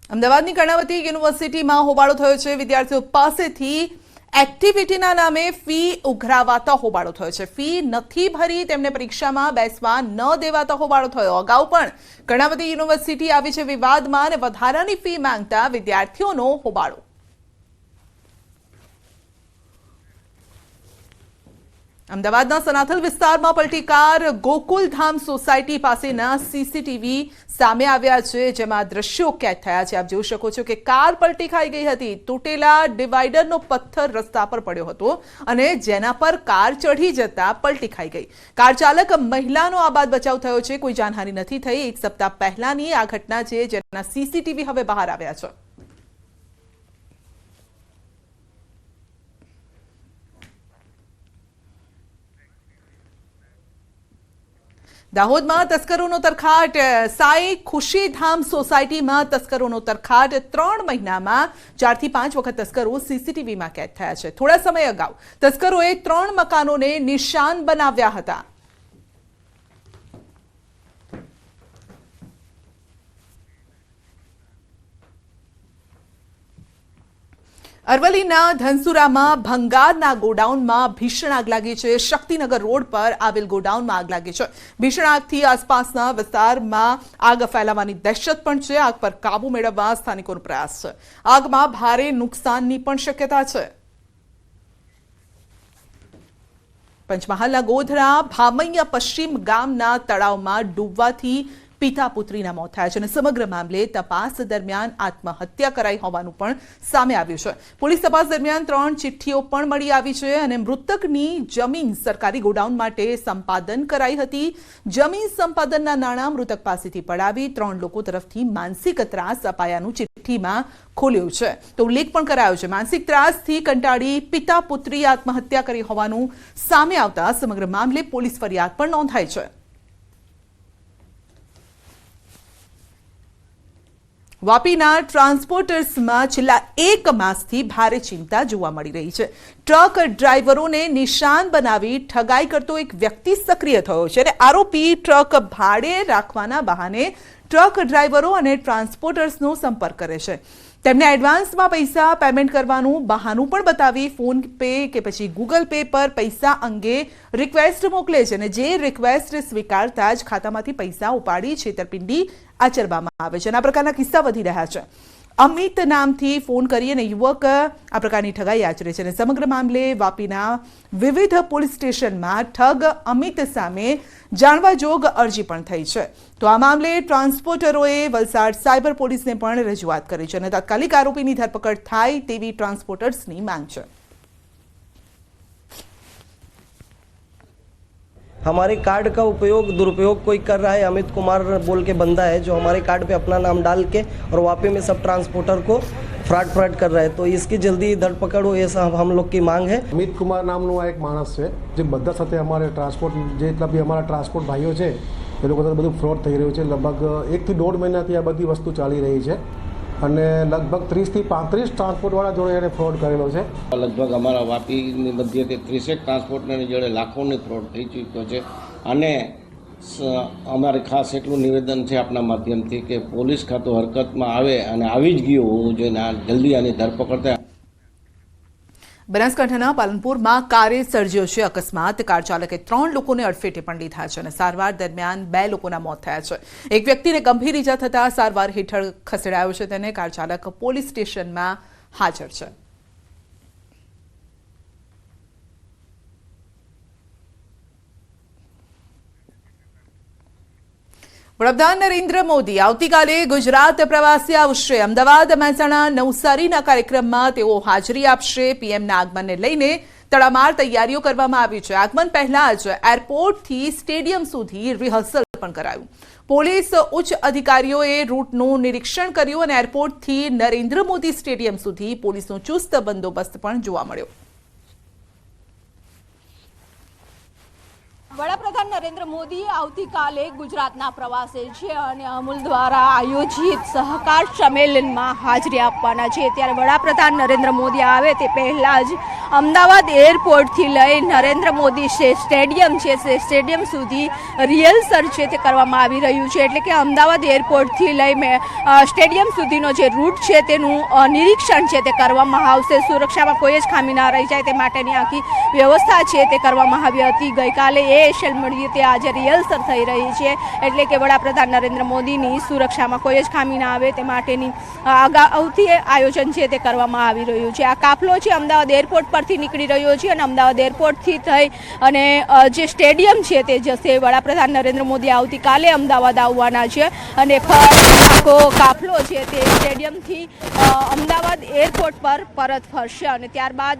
અમદાવાદની કર્ણાવતી યુનિવર્સિટીમાં હોબાળો થયો છે। વિદ્યાર્થીઓ પાસેથી એક્ટિવિટીના નામે ફી ઉઘરાવાતા હોબાળો થયો છે। ફી નથી ભરી તેમને પરીક્ષામાં બેસવા ન દેવાતા હોબાળો થયો। અગાઉ પણ કર્ણાવતી યુનિવર્સિટી આવી છે વિવાદમાં અને વધારાની ફી માંગતા વિદ્યાર્થીઓનો હોબાળો। અમદાવાદના સનાથલ વિસ્તારમાં પલટી કાર ગોકુલધામ સોસાયટી પાસેના સીસીટીવી સામે આવ્યા છે, જેમાં દ્રશ્યો કેદ થયા છે। આપ જોઈ શકો છો કે કાર પલટી ખાઈ ગઈ હતી। તૂટેલા ડિવાઈડરનો પથ્થર રસ્તા પર પડ્યો હતો અને જેના પર કાર ચઢી જતા પલટી ખાઈ ગઈ। કાર ચાલક મહિલાનો આબાદ બચાવ થયો છે, કોઈ જાનહાનિ નથી થઈ। એક સપ્તાહ પહેલાની આ ઘટના છે, જેના સીસીટીવી હવે બહાર આવ્યા છે। દાહોદમાં તસ્કરોનો તરખાટ। સાઈ ખુશીધામ સોસાયટીમાં તસ્કરોનો તરખાટ। 3 મહિનામાં 4 થી 5 વખત તસ્કરો સીસીટીવીમાં કેદ થયા છે। થોડા સમય અગાઉ તસ્કરોએ 3 મકાનોને નિશાન બનાવ્યા હતા। અરવલ્લીના ધનસુરામાં ભંગારના ગોડાઉનમાં ભીષણ આગ લાગી છે। શક્તિનગર રોડ પર આવેલ ગોડાઉનમાં આગ લાગી છે। ભીષણ આગથી આસપાસના વિસ્તારમાં આગ ફેલાવાની દહેશત પણ છે। આગ પર કાબુ મેળવવા સ્થાનિકોનો પ્રયાસ છે। આગમાં ભારે નુકસાનની પણ શક્યતા છે। પંચમહાલના ગોધરા ભામૈયા પશ્ચિમ ગામના તળાવમાં ડૂબવાથી પિતા પુત્રીના મોત થયા છે અને સમગ્ર મામલે તપાસ દરમિયાન આત્મહત્યા કરાઈ હોવાનું પણ સામે આવ્યું છે। પોલીસ તપાસ દરમિયાન 3 ચિઠ્ઠીઓ પણ મળી આવી છે અને મૃતકની જમીન સરકારી ગોડાઉન માટે સંપાદન કરાઈ હતી। જમીન સંપાદનના નાણાં મૃતક પાસેથી પડાવી 3 લોકો તરફથી માનસિક ત્રાસ અપાયાનું ચિઠ્ઠીમાં ખોલ્યું છે તો ઉલ્લેખ પણ કરાયો છે। માનસિક ત્રાસથી કંટાળી પિતા પુત્રી આત્મહત્યા કરી હોવાનું સામે આવતા સમગ્ર મામલે પોલીસ ફરિયાદ પણ નોંધાઈ છે। વાપીના ટ્રાન્સપોર્ટર્સમાં છેલ્લા 1 માસથી ભારે ચિંતા જોવા મળી રહી છે। ટ્રક ડ્રાઈવરોને નિશાન બનાવી ઠગાઈ કરતો એક વ્યક્તિ સક્રિય થયો છે અને આરોપી ટ્રક ભાડે રાખવાના બહાને ટ્રક ડ્રાઈવરો અને ટ્રાન્સપોર્ટર્સનો સંપર્ક કરે છે। તેમને એડવાન્સમાં પૈસા પેમેન્ટ કરવાનું બહાનું પણ બતાવી ફોન પે કે પછી ગૂગલ પે પર પૈસા અંગે રિક્વેસ્ટ મોકલે છે અને જે રિક્વેસ્ટ સ્વીકારતા જ ખાતામાંથી પૈસા ઉપાડી છેતરપિંડી આચરવામાં આવે છે। આ પ્રકારના કિસ્સા વધી રહ્યા છે। અમિત નામથી ફોન કરી અને યુવક આ પ્રકારની ઠગાઈ આચરે છે અને સમગ્ર મામલે વાપીના વિવિધ પોલીસ સ્ટેશનમાં ઠગ અમિત સામે જાણવા જોગ અરજી પણ થઈ છે। તો આ મામલે ટ્રાન્સપોર્ટરોએ વલસાડ સાયબર પોલીસને પણ રજૂઆત કરી છે અને તાત્કાલિક આરોપીની ધરપકડ થાય તેવી ટ્રાન્સપોર્ટર્સની માંગ છે। हमारे कार्ड का उपयोग दुरुपयोग कोई कर रहा है। अमित कुमार बोल के बंदा है जो हमारे कार्ड पे अपना नाम डाल के और वापी में सब ट्रांसपोर्टर को फ्रॉड कर रहा है, तो इसकी जल्दी धरपकड़ हो ऐसा हम लोग की मांग है। અમિત કુમાર નામનો આ એક માણસ છે જે બધા સાથે અમારે ટ્રાન્સપોર્ટ જેટલા બી અમારા ટ્રાન્સપોર્ટ ભાઈઓ છે એ લોકો સાથે બધું ફ્રોડ થઈ રહ્યું છે। લગભગ 1 થી 1.5 મહિનાથી આ બધી વસ્તુ ચાલી રહી છે અને લગભગ 30 થી 35 ટ્રાન્સપોર્ટવાળા જોડે એને ફ્રોડ કરેલો છે। લગભગ અમારા વાપીની મધ્યથી 30 ટ્રાન્સપોર્ટરની જોડે લાખોની ફ્રોડ થઈ ચૂક્યો છે અને અમારે ખાસ એટલું નિવેદન છે આપના માધ્યમથી કે પોલીસ ખાતું હરકતમાં આવે અને આવી જ ગયું હોવું જોઈએ, જલ્દી આની ધરપકડ થાય। બનાસકાંઠાના પાલનપુરમાં કારે સર્જ્યો છે અકસ્માત। કાર ચાલકે 3 લોકોને અડફેટે પણ લીધા છે અને સારવાર દરમિયાન 2 લોકોના મોત થયા છે। એક વ્યક્તિને ગંભીર ઈજા થતાં સારવાર હેઠળ ખસેડાયો છે તેને કાર ચાલક પોલીસ સ્ટેશનમાં હાજર છે। વડાપ્રધાન નરેન્દ્ર મોદી આવતીકાલે ગુજરાત પ્રવાસે આવશે। અમદાવાદ મહેસાણા નવસારીના કાર્યક્રમમાં તેઓ હાજરી આપશે। પીએમના આગમનને લઈને તડામાર તૈયારીઓ કરવામાં આવી છે। આગમન પહેલા જ એરપોર્ટથી સ્ટેડિયમ સુધી રિહર્સલ પણ કરાયું। પોલીસ ઉચ્ચ અધિકારીઓએ રૂટનું નિરીક્ષણ કર્યું અને એરપોર્ટથી નરેન્દ્ર મોદી સ્ટેડિયમ સુધી પોલીસનો ચુસ્ત બંદોબસ્ત પણ જોવા મળ્યો। વડાપ્રધાન નરેન્દ્ર મોદી આવતીકાલે ગુજરાતના પ્રવાસે છે અને અમૂલ દ્વારા આયોજિત સહકાર સંમેલનમાં હાજરી આપવાના છે। ત્યારે વડાપ્રધાન નરેન્દ્ર મોદી આવે તે પહેલાં જ અમદાવાદ એરપોર્ટથી લઈ નરેન્દ્ર મોદી સ્ટેડિયમ છે તે સ્ટેડિયમ સુધી રિહર્સલ છે તે કરવામાં આવી રહ્યું છે। એટલે કે અમદાવાદ એરપોર્ટથી લઈ સ્ટેડિયમ સુધીનો જે રૂટ છે તેનું નિરીક્ષણ છે તે કરવામાં આવશે। સુરક્ષામાં કોઈ જ ખામી ના રહી જાય તે માટેની આખી વ્યવસ્થા છે તે કરવામાં આવી હતી। ગઈકાલે એએસએલ મળીએ તે આજે રિહર્સલ થઈ રહી છે, એટલે કે વડાપ્રધાન નરેન્દ્ર મોદીની સુરક્ષામાં કોઈ જ ખામી ના આવે તે માટેની અગાઉથી આયોજન છે તે કરવામાં આવી રહ્યું છે। આ કાફલો છે અમદાવાદ એરપોર્ટ પરથી નીકળી રહ્યો છે અને અમદાવાદ એરપોર્ટથી થઈ અને જે સ્ટેડિયમ છે તે જશે। વડાપ્રધાન નરેન્દ્ર મોદી આવતીકાલે અમદાવાદ આવવાના છે અને આખો કાફલો છે તે સ્ટેડિયમથી અમદાવાદ એરપોર્ટ પર પરત ફરશે અને ત્યારબાદ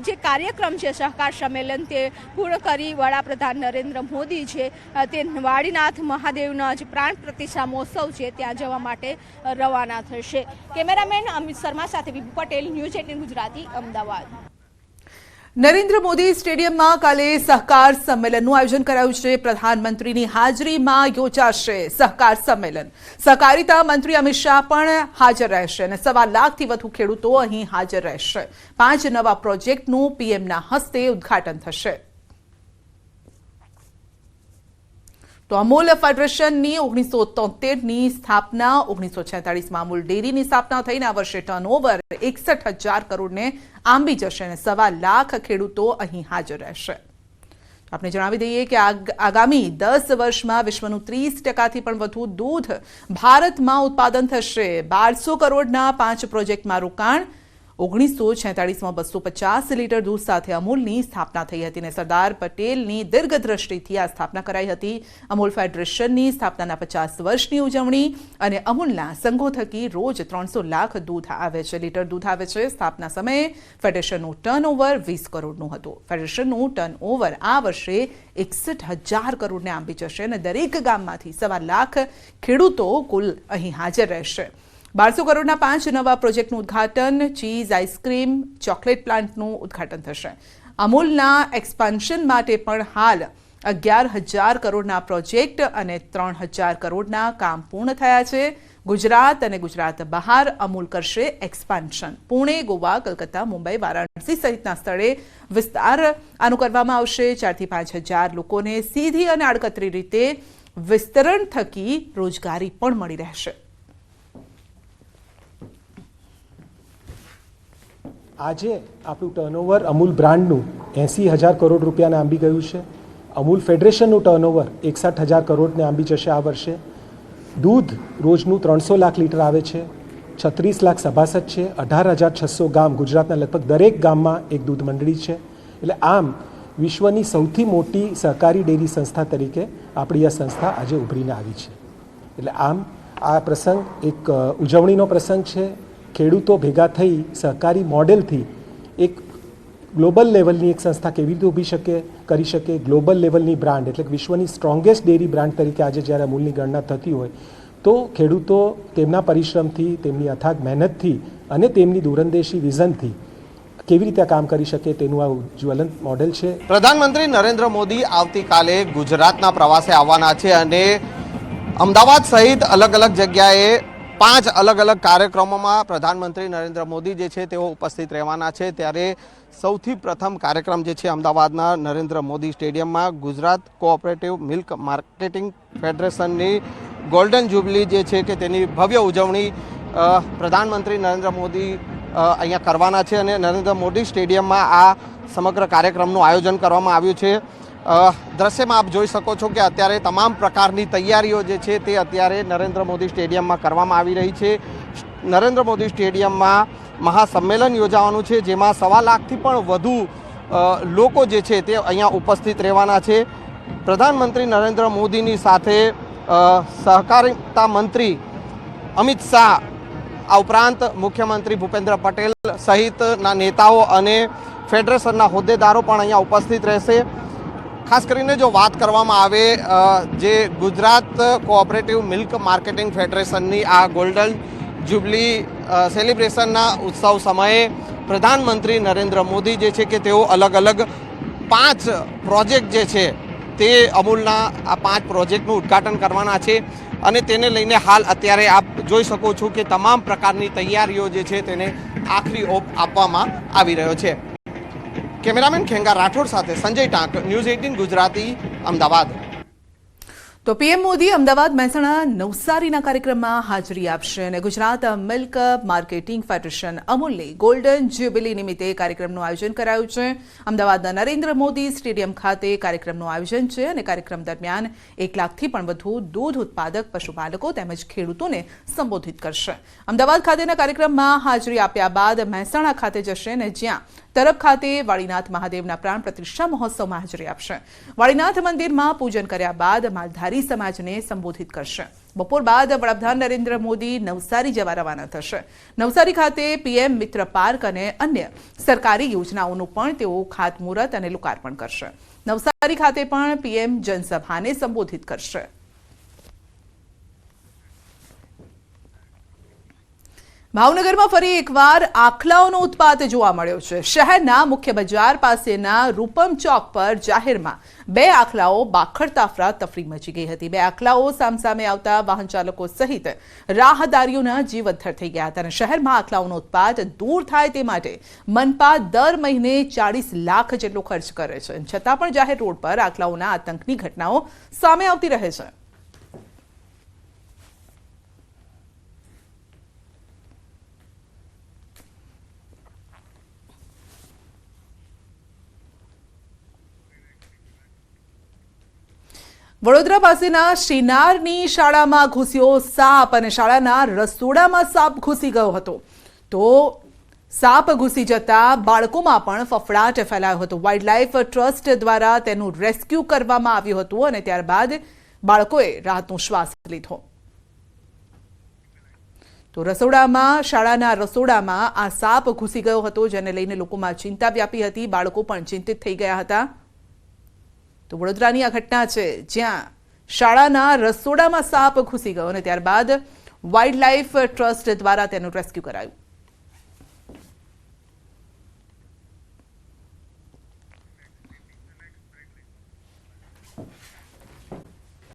જે કાર્યક્રમ છે સહકાર સંમેલન તે પૂર્ણ કરી વડાપ્રધાન નરેન્દ્ર મોદી છે તે વાડીનાથ મહાદેવના જે પ્રાણ પ્રતિષ્ઠા મહોત્સવ છે ત્યાં જવા માટે રવાના થશે। કેમેરામેન અમિત શર્મા સાથે વિભુ પટેલ, ન્યૂઝ 18 ગુજરાતી, અમદાવાદ। નરેન્દ્ર મોદી સ્ટેડિયમમાં કાલે સહકાર સંમેલનનું આયોજન કરાયું છે। પ્રધાનમંત્રીની હાજરીમાં યોજાશે સહકાર સંમેલન। સહકારિતા મંત્રી અમિત શાહ પણ હાજર રહેશે અને 1.25 લાખથી વધુ ખેડૂતો અહીં હાજર રહેશે। 5 નવા પ્રોજેક્ટનું પીએમના હસ્તે ઉદ્ઘાટન થશે। તો અમૂલ ફેડરેશનની 1973ની સ્થાપના, 1946માં અમૂલ ડેરીની સ્થાપના થઈને આ વર્ષે ટર્નઓવર 61,000 કરોડને આંબી જશે અને 1.25 લાખ ખેડૂતો અહીં હાજર રહેશે। આપણે જણાવી દઈએ કે આગામી 10 વર્ષમાં વિશ્વનું 30%થી પણ વધુ દૂધ ભારતમાં ઉત્પાદન થશે। 1200 કરોડના 5 પ્રોજેક્ટમાં રોકાણ। 1946માં 250 લીટર દૂધ સાથે અમૂલની સ્થાપના થઈ હતી અને સરદાર પટેલની દીર્ઘદ્રષ્ટિથી આ સ્થાપના કરાઈ હતી। અમૂલ ફેડરેશનની સ્થાપનાના 50 વર્ષની ઉજવણી અને અમૂલના સંઘો થકી રોજ 300 લાખ લીટર દૂધ આવે છે। સ્થાપના સમયે ફેડરેશનનું ટર્નઓવર 20 કરોડનું હતું। ફેડરેશનનું ટર્નઓવર આ વર્ષે 61,000 કરોડને આંબી જશે અને દરેક ગામમાંથી 1.25 લાખ ખેડૂતો કુલ અહીં હાજર રહેશે। 1200 કરોડના 5 નવા પ્રોજેક્ટનું ઉદ્ઘાટન, ચીઝ, આઈસ્ક્રીમ, ચોકલેટ પ્લાન્ટનું ઉદ્ઘાટન થશે। અમૂલના એક્સપાન્શન માટે પણ હાલ 11,000 કરોડના પ્રોજેક્ટ અને 3,000 કરોડના કામ પૂર્ણ થયા છે। ગુજરાત અને ગુજરાત બહાર અમૂલ કરશે એક્સપાન્શન। પુણે, ગોવા, કલકત્તા, મુંબઈ, વારાણસી સહિતના સ્થળે વિસ્તાર આનું કરવામાં આવશે। 4,000 થી 5,000 લોકોને સીધી અને આડકતરી રીતે વિસ્તરણ થકી રોજગારી પણ મળી રહેશે। આજે આપણું ટર્નઓવર અમૂલ બ્રાન્ડનું 80,000 કરોડ રૂપિયાને આંબી ગયું છે। અમૂલ ફેડરેશનનું ટર્નઓવર 61,000 કરોડને આંબી જશે આ વર્ષે। દૂધ રોજનું 300 લાખ લીટર આવે છે। 36 લાખ સભાસદ છે। 18,600 ગામ, ગુજરાતના લગભગ દરેક ગામમાં એક દૂધ મંડળી છે। એટલે આમ વિશ્વની સૌથી મોટી સહકારી ડેરી સંસ્થા તરીકે આપણી આ સંસ્થા આજે ઉભરીને આવી છે। એટલે આમ આ પ્રસંગ એક ઉજવણીનો પ્રસંગ છે। ખેડૂતો ભેગા થઈ સહકારી મોડેલથી એક ગ્લોબલ લેવલની એક સંસ્થા કેવી રીતે ઊભી કરી શકે, ગ્લોબલ લેવલની બ્રાન્ડ એટલે કે વિશ્વની સ્ટ્રોંગેસ્ટ ડેરી બ્રાન્ડ તરીકે આજે જ્યારે અમૂલની ગણના થતી હોય તો ખેડૂતો તેમના પરિશ્રમથી, તેમની અથાગ મહેનતથી અને તેમની દૂરંદેશી વિઝનથી કેવી રીતે કામ કરી શકે તેનું આ જ્વલંત મોડેલ છે। પ્રધાનમંત્રી નરેન્દ્ર મોદી આવતીકાલે ગુજરાતના પ્રવાસે આવવાના છે અને અમદાવાદ સહિત અલગ અલગ જગ્યાએ 5 અલગ અલગ કાર્યક્રમોમાં પ્રધાનમંત્રી નરેન્દ્ર મોદી જે છે તેઓ ઉપસ્થિત રહેવાના છે। ત્યારે સૌથી પ્રથમ કાર્યક્રમ જે છે અમદાવાદના નરેન્દ્ર મોદી સ્ટેડિયમમાં ગુજરાત કોઓપરેટિવ મિલ્ક માર્કેટિંગ ફેડરેશનની ગોલ્ડન જ્યુબલી જે છે કે તેની ભવ્ય ઉજવણી પ્રધાનમંત્રી નરેન્દ્ર મોદી અહીંયા કરવાના છે અને નરેન્દ્ર મોદી સ્ટેડિયમમાં આ સમગ્ર કાર્યક્રમનું આયોજન કરવામાં આવ્યું છે। દ્રશ્યમાં આપ જોઈ શકો છો કે અત્યારે તમામ પ્રકારની તૈયારીઓ જે છે તે અત્યારે નરેન્દ્ર મોદી સ્ટેડિયમમાં કરવામાં આવી રહી છે। નરેન્દ્ર મોદી સ્ટેડિયમમાં મહાસંમેલન યોજાવાનું છે જેમાં 1.25 લાખથી પણ વધુ લોકો જે છે તે અહીંયા ઉપસ્થિત રહેવાના છે। પ્રધાનમંત્રી નરેન્દ્ર મોદીની સાથે સહકારિતા મંત્રી અમિત શાહ, આ ઉપરાંત મુખ્યમંત્રી ભૂપેન્દ્ર પટેલ સહિતના નેતાઓ અને ફેડરેશનના હોદ્દેદારો પણ અહીંયા ઉપસ્થિત રહેશે। ખાસ કરીને જો વાત કરવામાં આવે જે ગુજરાત કોઓપરેટિવ મિલ્ક માર્કેટિંગ ફેડરેશનની આ ગોલ્ડન જ્યુબલી સેલિબ્રેશનના ઉત્સવ સમયે પ્રધાનમંત્રી નરેન્દ્ર મોદી જે છે કે તેઓ અલગ અલગ 5 પ્રોજેક્ટ જે છે તે અમૂલના આ 5 પ્રોજેક્ટનું ઉદ્ઘાટન કરવાના છે અને તેને લઈને હાલ અત્યારે આપ જોઈ શકો છો કે તમામ પ્રકારની તૈયારીઓ જે છે તેને આખરી ઓપ આપવામાં આવી રહ્યો છે. કેમેરામેન ખેંગા રાઠોડ સાથે સંજય ટાંક, ન્યૂઝ 18 ગુજરાતી, અમદાવાદ. તો પીએમ મોદી અમદાવાદ, મહેસાણા, નવસારીના કાર્યક્રમમાં હાજરી આપશે અને ગુજરાત મિલ્ક માર્કેટિંગ ફેડરેશન અમૂલની ગોલ્ડન જ્યુબિલી નિમિત્તે કાર્યક્રમનું આયોજન કરાયું છે. અમદાવાદના નરેન્દ્ર મોદી સ્ટેડિયમ ખાતે કાર્યક્રમનું આયોજન છે અને કાર્યક્રમ દરમિયાન 1 લાખથી પણ વધુ દૂધ ઉત્પાદક પશુપાલકો તેમજ ખેડૂતોને સંબોધિત કરશે. અમદાવાદ ખાતેના કાર્યક્રમમાં હાજરી આપ્યા બાદ મહેસાણા ખાતે જશે અને જ્યાં તરફ ખાતે વાળીનાથ મહાદેવના પ્રાણ પ્રતિષ્ઠા મહોત્સવમાં હાજરી આપશે. વાળીનાથ મંદિરમાં પૂજન કર્યા બાદ માલધારી સમાજને સંબોધિત કરશે. બપોર બાદ વડાપ્રધાન નરેન્દ્ર મોદી નવસારી જવા રવાના થશે. નવસારી ખાતે પીએમ મિત્ર પાર્ક અને અન્ય સરકારી યોજનાઓનું પણ તેઓ ખાતમુહૂર્ત અને લોકાર્પણ કરશે. નવસારી ખાતે પણ પીએમ જનસભાને સંબોધિત કરશે. ભાવનગરમાં ફરી એકવાર આખલાઓનો ઉત્પાત જોવા મળ્યો છે. શહેરના મુખ્ય બજાર પાસેના રૂપમ ચોક પર જાહેરમાં 2 આખલાઓ બાખડતા અફરાતફરી મચી ગઈ હતી. 2 આખલાઓ સામસામે આવતા વાહન ચાલકો સહિત રાહદારીઓના જીવ અદ્ધર થઈ ગયા હતા અને શહેરમાં આખલાઓનો ઉત્પાત દૂર થાય તે માટે મનપા દર મહિને 40 લાખ જેટલો ખર્ચ કરે છે. છતાં પણ જાહેર રોડ પર આખલાઓના આતંકની ઘટનાઓ સામે આવતી રહે છે. વડોદરા પાસેના શ્રીનારની શાળામાં ઘૂસ્યો સાપ અને શાળાના રસોડામાં સાપ ઘૂસી ગયો હતો. તો સાપ ઘૂસી જતા બાળકોમાં પણ ફફડાટ ફેલાયો હતો. વાઇલ્ડલાઇફ ટ્રસ્ટ દ્વારા તેનું રેસ્ક્યુ કરવામાં આવ્યું હતું અને ત્યારબાદ બાળકોએ રાહતનો શ્વાસ લીધો. તો શાળાના રસોડામાં આ સાપ ઘૂસી ગયો હતો, જેને લઈને લોકોમાં ચિંતા વ્યાપી હતી. બાળકો પણ ચિંતિત થઈ ગયા હતા. તો વડોદરાની આ ઘટના છે જ્યાં શાળાના રસોડામાં સાપ ઘૂસી ગયો અને ત્યારબાદ વાઇલ્ડલાઇફ ટ્રસ્ટ દ્વારા તેનું રેસ્ક્યુ કરાયું.